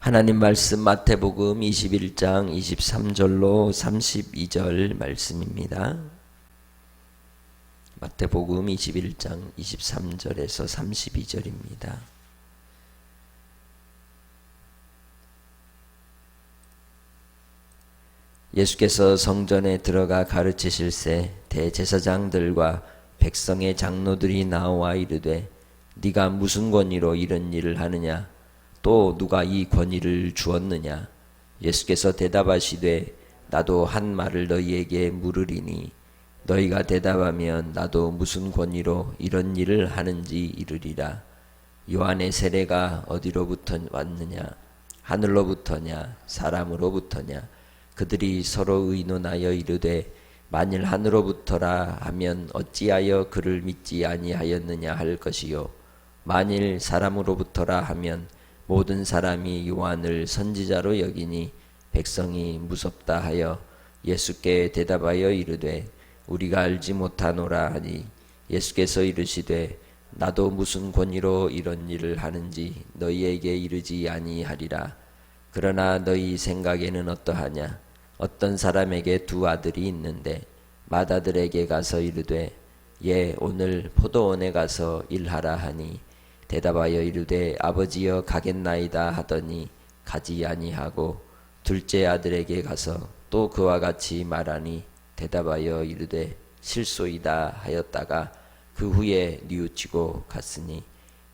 하나님 말씀 마태복음 21장 23절로 32절 말씀입니다. 마태복음 21장 23절에서 32절입니다. 예수께서 성전에 들어가 가르치실새 대제사장들과 백성의 장로들이 나와 이르되 네가 무슨 권위로 이런 일을 하느냐? 또 누가 이 권위를 주었느냐? 예수께서 대답하시되 나도 한 말을 너희에게 물으리니 너희가 대답하면 나도 무슨 권위로 이런 일을 하는지 이르리라. 요한의 세례가 어디로부터 왔느냐? 하늘로부터냐? 사람으로부터냐? 그들이 서로 의논하여 이르되 만일 하늘로부터라 하면 어찌하여 그를 믿지 아니하였느냐 할 것이요 만일 사람으로부터라 하면 모든 사람이 요한을 선지자로 여기니 백성이 무섭다 하여 예수께 대답하여 이르되 우리가 알지 못하노라 하니 예수께서 이르시되 나도 무슨 권위로 이런 일을 하는지 너희에게 이르지 아니하리라. 그러나 너희 생각에는 어떠하냐? 어떤 사람에게 두 아들이 있는데 맏아들에게 가서 이르되 예 오늘 포도원에 가서 일하라 하니 대답하여 이르되 아버지여 가겠나이다 하더니 가지 아니하고 둘째 아들에게 가서 또 그와 같이 말하니 대답하여 이르되 실소이다 하였다가 그 후에 뉘우치고 갔으니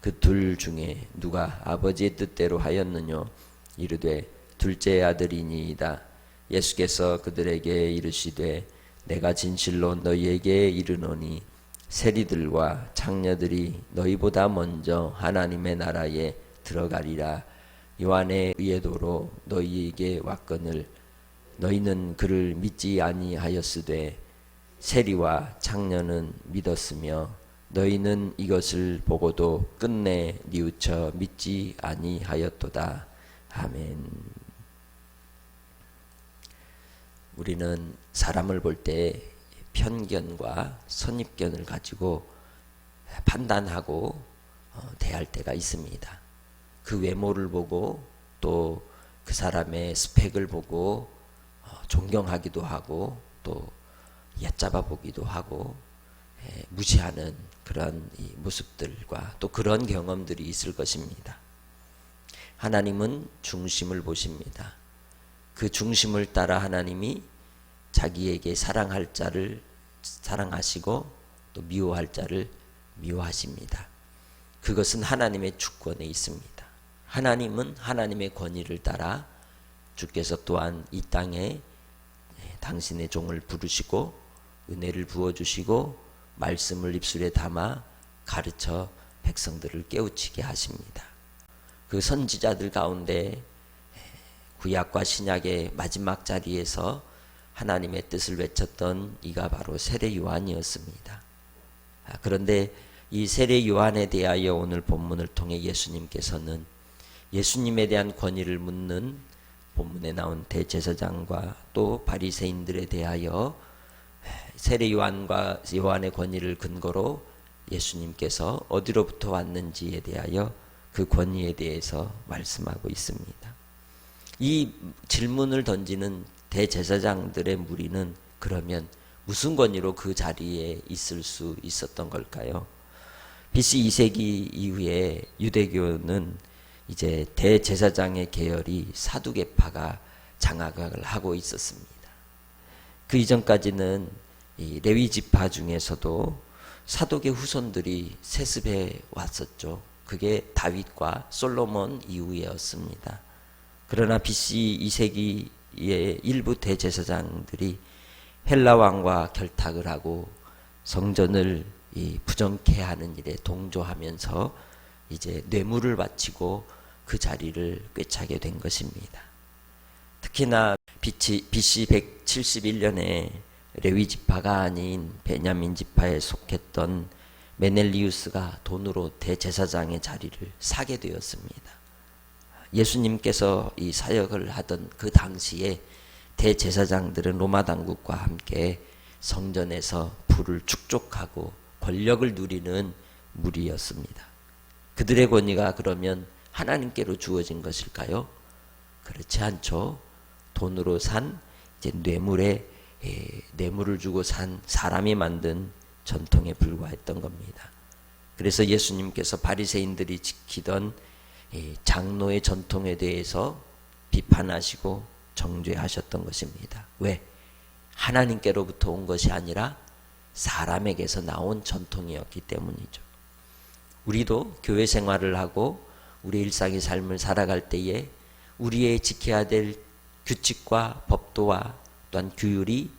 그 둘 중에 누가 아버지의 뜻대로 하였느뇨? 이르되 둘째 아들이니이다. 예수께서 그들에게 이르시되 내가 진실로 너희에게 이르노니 세리들과 창녀들이 너희보다 먼저 하나님의 나라에 들어가리라. 요한의 의도로 너희에게 왔거늘 너희는 그를 믿지 아니하였으되 세리와 창녀는 믿었으며 너희는 이것을 보고도 끝내 뉘우쳐 믿지 아니하였도다. 아멘. 우리는 사람을 볼 때 편견과 선입견을 가지고 판단하고 대할 때가 있습니다. 그 외모를 보고 또 그 사람의 스펙을 보고 존경하기도 하고 또 얕잡아 보기도 하고 무시하는 그런 이 모습들과 또 그런 경험들이 있을 것입니다. 하나님은 중심을 보십니다. 그 중심을 따라 하나님이 자기에게 사랑할 자를 사랑하시고 또 미워할 자를 미워하십니다. 그것은 하나님의 주권에 있습니다. 하나님은 하나님의 권위를 따라 주께서 또한 이 땅에 당신의 종을 부르시고 은혜를 부어주시고 말씀을 입술에 담아 가르쳐 백성들을 깨우치게 하십니다. 그 선지자들 가운데 구약과 신약의 마지막 자리에서 하나님의 뜻을 외쳤던 이가 바로 세례 요한이었습니다. 그런데 이 세례 요한에 대하여 오늘 본문을 통해 예수님께서는 예수님에 대한 권위를 묻는 본문에 나온 대제사장과 또 바리새인들에 대하여 세례 요한과 요한의 권위를 근거로 예수님께서 어디로부터 왔는지에 대하여 그 권위에 대해서 말씀하고 있습니다. 이 질문을 던지는 대제사장들의 무리는 그러면 무슨 권위로 그 자리에 있을 수 있었던 걸까요? BC 2세기 이후에 유대교는 이제 대제사장의 계열이 사두개파가 장악을 하고 있었습니다. 그 이전까지는 이 레위 지파 중에서도 사독의 후손들이 세습해 왔었죠. 그게 다윗과 솔로몬 이후였습니다. 그러나 BC 2세기의 일부 대제사장들이 헬라 왕과 결탁을 하고 성전을 부정케 하는 일에 동조하면서 이제 뇌물을 바치고 그 자리를 꿰차게 된 것입니다. 특히나 BC 171년에 레위 지파가 아닌 베냐민 지파에 속했던 메넬리우스가 돈으로 대제사장의 자리를 사게 되었습니다. 예수님께서 이 사역을 하던 그 당시에 대제사장들은 로마 당국과 함께 성전에서 부를 축적하고 권력을 누리는 무리였습니다. 그들의 권위가 그러면 하나님께로 주어진 것일까요? 그렇지 않죠. 돈으로 산 이제 뇌물을 주고 산 사람이 만든 전통에 불과했던 겁니다. 그래서 예수님께서 바리새인들이 지키던 장로의 전통에 대해서 비판하시고 정죄하셨던 것입니다. 왜? 하나님께로부터 온 것이 아니라 사람에게서 나온 전통이었기 때문이죠. 우리도 교회 생활을 하고 우리 일상의 삶을 살아갈 때에 우리의 지켜야 될 규칙과 법도와 또한 규율이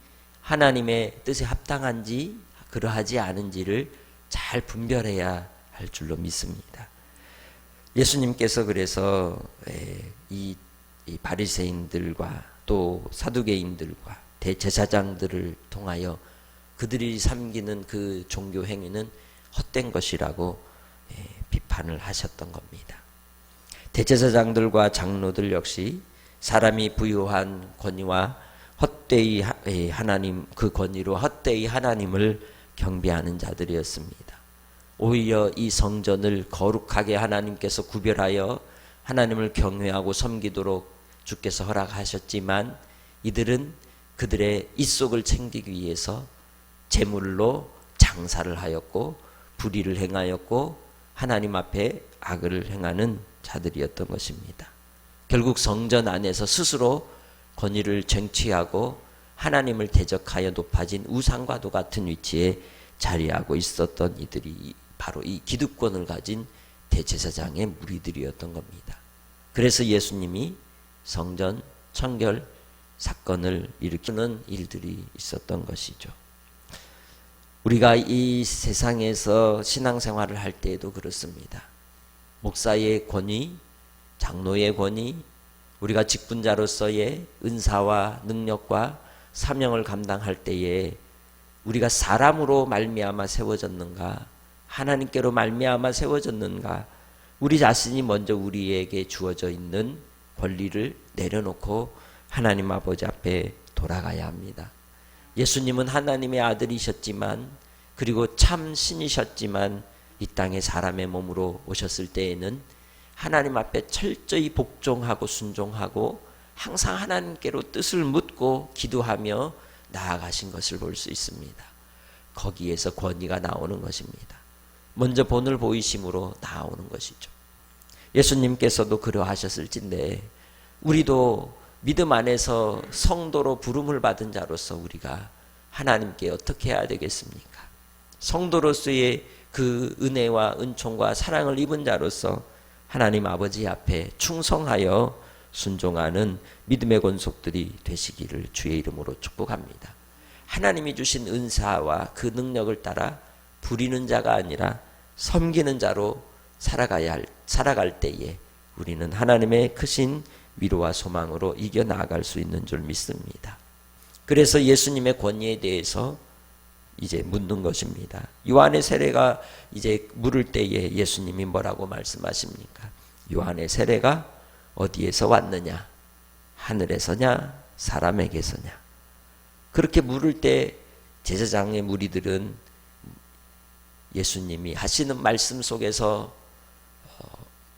하나님의 뜻에 합당한지 그러하지 않은지를 잘 분별해야 할 줄로 믿습니다. 예수님께서 그래서 이 바리새인들과 또 사두개인들과 대제사장들을 통하여 그들이 섬기는 그 종교 행위는 헛된 것이라고 비판을 하셨던 겁니다. 대제사장들과 장로들 역시 사람이 부여한 권위와 헛되이 하나님 그 권위로 헛되이 하나님을 경배하는 자들이었습니다. 오히려 이 성전을 거룩하게 하나님께서 구별하여 하나님을 경외하고 섬기도록 주께서 허락하셨지만 이들은 그들의 입속을 챙기기 위해서 제물로 장사를 하였고 불의를 행하였고 하나님 앞에 악을 행하는 자들이었던 것입니다. 결국 성전 안에서 스스로 권위를 쟁취하고 하나님을 대적하여 높아진 우상과도 같은 위치에 자리하고 있었던 이들이 바로 이 기득권을 가진 대제사장의 무리들이었던 겁니다. 그래서 예수님이 성전 청결 사건을 일으키는 일들이 있었던 것이죠. 우리가 이 세상에서 신앙생활을 할 때에도 그렇습니다. 목사의 권위, 장로의 권위, 우리가 직분자로서의 은사와 능력과 사명을 감당할 때에 우리가 사람으로 말미암아 세워졌는가, 하나님께로 말미암아 세워졌는가, 우리 자신이 먼저 우리에게 주어져 있는 권리를 내려놓고 하나님 아버지 앞에 돌아가야 합니다. 예수님은 하나님의 아들이셨지만 그리고 참 신이셨지만 이 땅에 사람의 몸으로 오셨을 때에는 하나님 앞에 철저히 복종하고 순종하고 항상 하나님께로 뜻을 묻고 기도하며 나아가신 것을 볼 수 있습니다. 거기에서 권위가 나오는 것입니다. 먼저 본을 보이심으로 나오는 것이죠. 예수님께서도 그러하셨을진데 우리도 믿음 안에서 성도로 부름을 받은 자로서 우리가 하나님께 어떻게 해야 되겠습니까? 성도로서의 그 은혜와 은총과 사랑을 입은 자로서 하나님 아버지 앞에 충성하여 순종하는 믿음의 권속들이 되시기를 주의 이름으로 축복합니다. 하나님이 주신 은사와 그 능력을 따라 부리는 자가 아니라 섬기는 자로 살아갈 때에 우리는 하나님의 크신 위로와 소망으로 이겨나갈 수 있는 줄 믿습니다. 그래서 예수님의 권위에 대해서 이제 묻는 것입니다. 요한의 세례가 이제 물을 때에 예수님이 뭐라고 말씀하십니까? 요한의 세례가 어디에서 왔느냐? 하늘에서냐? 사람에게서냐? 그렇게 물을 때 제사장의 무리들은 예수님이 하시는 말씀 속에서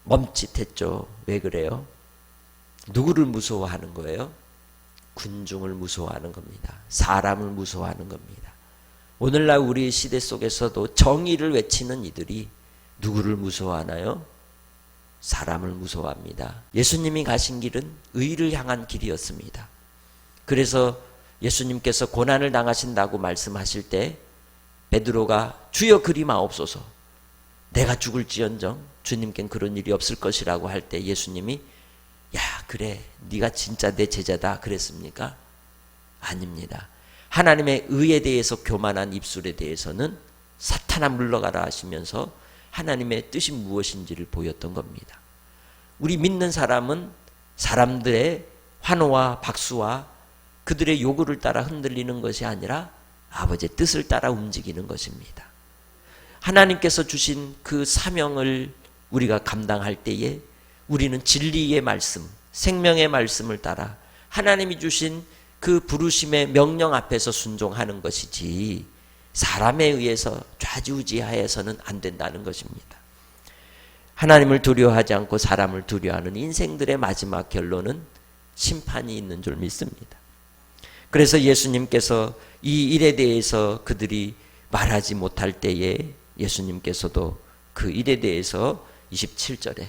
멈칫했죠. 왜 그래요? 누구를 무서워하는 거예요? 군중을 무서워하는 겁니다. 사람을 무서워하는 겁니다. 오늘날 우리 시대 속에서도 정의를 외치는 이들이 누구를 무서워하나요? 사람을 무서워합니다. 예수님이 가신 길은 의를 향한 길이었습니다. 그래서 예수님께서 고난을 당하신다고 말씀하실 때 베드로가 주여 그리 마옵소서, 내가 죽을지언정 주님께는 그런 일이 없을 것이라고 할 때 예수님이 야 그래 네가 진짜 내 제자다 그랬습니까? 아닙니다. 하나님의 의에 대해서 교만한 입술에 대해서는 사탄아 물러가라 하시면서 하나님의 뜻이 무엇인지를 보였던 겁니다. 우리 믿는 사람은 사람들의 환호와 박수와 그들의 요구를 따라 흔들리는 것이 아니라 아버지의 뜻을 따라 움직이는 것입니다. 하나님께서 주신 그 사명을 우리가 감당할 때에 우리는 진리의 말씀, 생명의 말씀을 따라 하나님이 주신 그 부르심의 명령 앞에서 순종하는 것이지 사람에 의해서 좌지우지하여서는 안 된다는 것입니다. 하나님을 두려워하지 않고 사람을 두려워하는 인생들의 마지막 결론은 심판이 있는 줄 믿습니다. 그래서 예수님께서 이 일에 대해서 그들이 말하지 못할 때에 예수님께서도 그 일에 대해서 27절에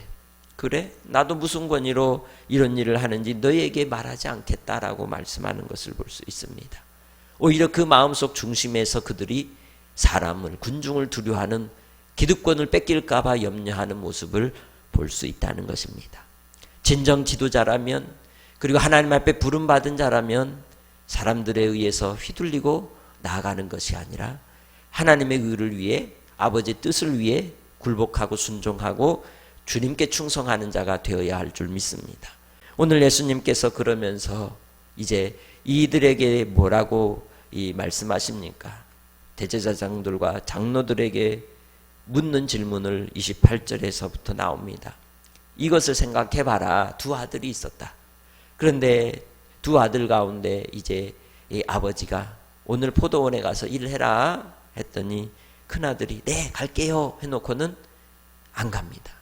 그래? 나도 무슨 권위로 이런 일을 하는지 너희에게 말하지 않겠다라고 말씀하는 것을 볼 수 있습니다. 오히려 그 마음속 중심에서 그들이 사람을, 군중을 두려워하는, 기득권을 뺏길까 봐 염려하는 모습을 볼 수 있다는 것입니다. 진정 지도자라면, 그리고 하나님 앞에 부름받은 자라면 사람들에 의해서 휘둘리고 나아가는 것이 아니라 하나님의 의를 위해, 아버지의 뜻을 위해 굴복하고 순종하고 주님께 충성하는 자가 되어야 할 줄 믿습니다. 오늘 예수님께서 그러면서 이제 이들에게 뭐라고 말씀하십니까? 대제사장들과 장로들에게 묻는 질문을 28절에서부터 나옵니다. 이것을 생각해봐라. 두 아들이 있었다. 그런데 두 아들 가운데 이제 이 아버지가 오늘 포도원에 가서 일해라 했더니 큰아들이 네 갈게요 해놓고는 안 갑니다.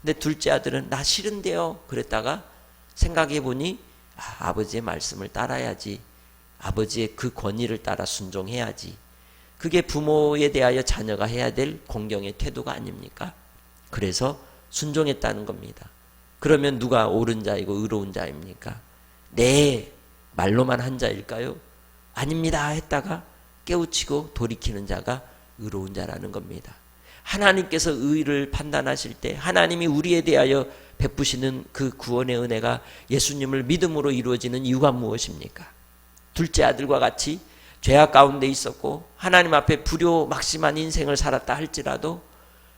근데 둘째 아들은 나 싫은데요 그랬다가 생각해보니 아버지의 말씀을 따라야지, 아버지의 그 권위를 따라 순종해야지, 그게 부모에 대하여 자녀가 해야 될 공경의 태도가 아닙니까? 그래서 순종했다는 겁니다. 그러면 누가 옳은 자이고 의로운 자입니까? 네 말로만 한 자일까요? 아닙니다 했다가 깨우치고 돌이키는 자가 의로운 자라는 겁니다. 하나님께서 의를 판단하실 때 하나님이 우리에 대하여 베푸시는 그 구원의 은혜가 예수님을 믿음으로 이루어지는 이유가 무엇입니까? 둘째 아들과 같이 죄악 가운데 있었고 하나님 앞에 불효막심한 인생을 살았다 할지라도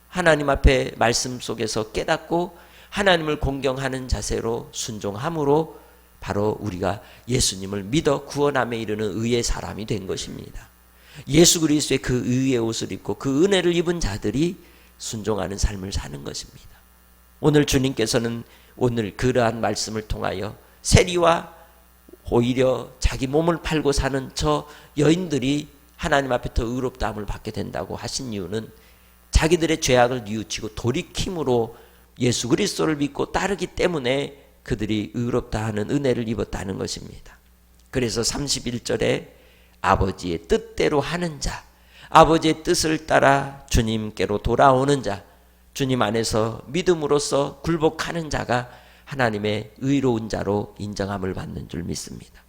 하나님 앞에 말씀 속에서 깨닫고 하나님을 공경하는 자세로 순종함으로 바로 우리가 예수님을 믿어 구원함에 이르는 의의 사람이 된 것입니다. 예수 그리스도의 그 의의 옷을 입고 그 은혜를 입은 자들이 순종하는 삶을 사는 것입니다. 오늘 주님께서는 오늘 그러한 말씀을 통하여 세리와 오히려 자기 몸을 팔고 사는 저 여인들이 하나님 앞에 더 의롭다함을 받게 된다고 하신 이유는 자기들의 죄악을 뉘우치고 돌이킴으로 예수 그리스도를 믿고 따르기 때문에 그들이 의롭다 하는 은혜를 입었다는 것입니다. 그래서 31절에 아버지의 뜻대로 하는 자, 아버지의 뜻을 따라 주님께로 돌아오는 자, 주님 안에서 믿음으로써 굴복하는 자가 하나님의 의로운 자로 인정함을 받는 줄 믿습니다.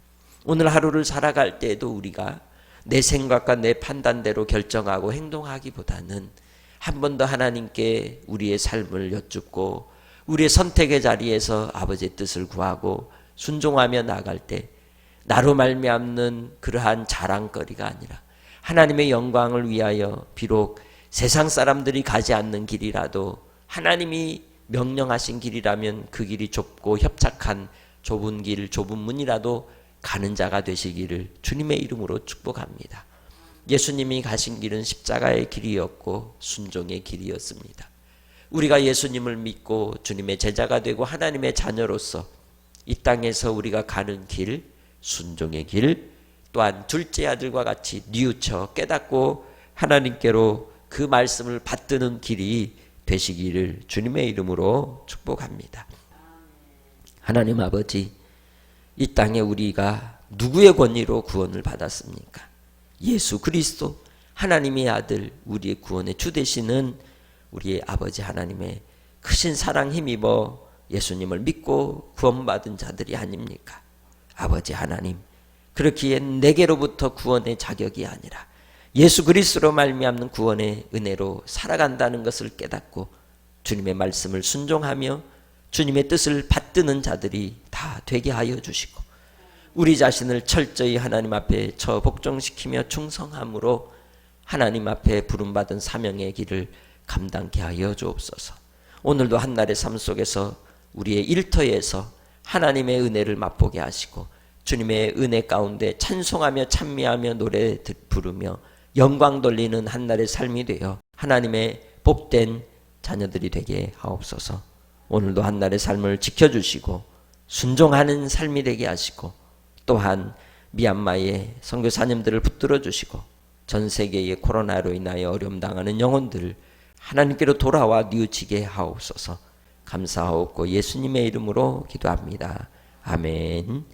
오늘 하루를 살아갈 때에도 우리가 내 생각과 내 판단대로 결정하고 행동하기보다는 한 번 더 하나님께 우리의 삶을 여쭙고 우리의 선택의 자리에서 아버지의 뜻을 구하고 순종하며 나아갈 때 나로 말미암는 그러한 자랑거리가 아니라 하나님의 영광을 위하여 비록 세상 사람들이 가지 않는 길이라도 하나님이 명령하신 길이라면 그 길이 좁고 협착한 좁은 길, 좁은 문이라도 가는 자가 되시기를 주님의 이름으로 축복합니다. 예수님이 가신 길은 십자가의 길이었고 순종의 길이었습니다. 우리가 예수님을 믿고 주님의 제자가 되고 하나님의 자녀로서 이 땅에서 우리가 가는 길, 순종의 길, 또한 둘째 아들과 같이 뉘우쳐 깨닫고 하나님께로 그 말씀을 받드는 길이 되시기를 주님의 이름으로 축복합니다. 하나님 아버지, 이 땅에 우리가 누구의 권위로 구원을 받았습니까? 예수 그리스도 하나님의 아들, 우리의 구원의 주 되시는 우리의 아버지 하나님의 크신 사랑 힘입어 예수님을 믿고 구원받은 자들이 아닙니까? 아버지 하나님, 그렇기에 내게로부터 구원의 자격이 아니라 예수 그리스도로 말미암는 구원의 은혜로 살아간다는 것을 깨닫고 주님의 말씀을 순종하며 주님의 뜻을 받드는 자들이 다 되게 하여 주시고 우리 자신을 철저히 하나님 앞에 복종시키며 충성함으로 하나님 앞에 부름받은 사명의 길을 감당케 하여 주옵소서. 오늘도 한날의 삶 속에서 우리의 일터에서 하나님의 은혜를 맛보게 하시고 주님의 은혜 가운데 찬송하며 찬미하며 노래 부르며 영광 돌리는 한날의 삶이 되어 하나님의 복된 자녀들이 되게 하옵소서. 오늘도 한날의 삶을 지켜주시고 순종하는 삶이 되게 하시고 또한 미얀마의 선교사님들을 붙들어 주시고 전 세계의 코로나로 인하여 어려움 당하는 영혼들을 하나님께로 돌아와 뉘우치게 하옵소서. 감사하옵고 예수님의 이름으로 기도합니다. 아멘. 아멘.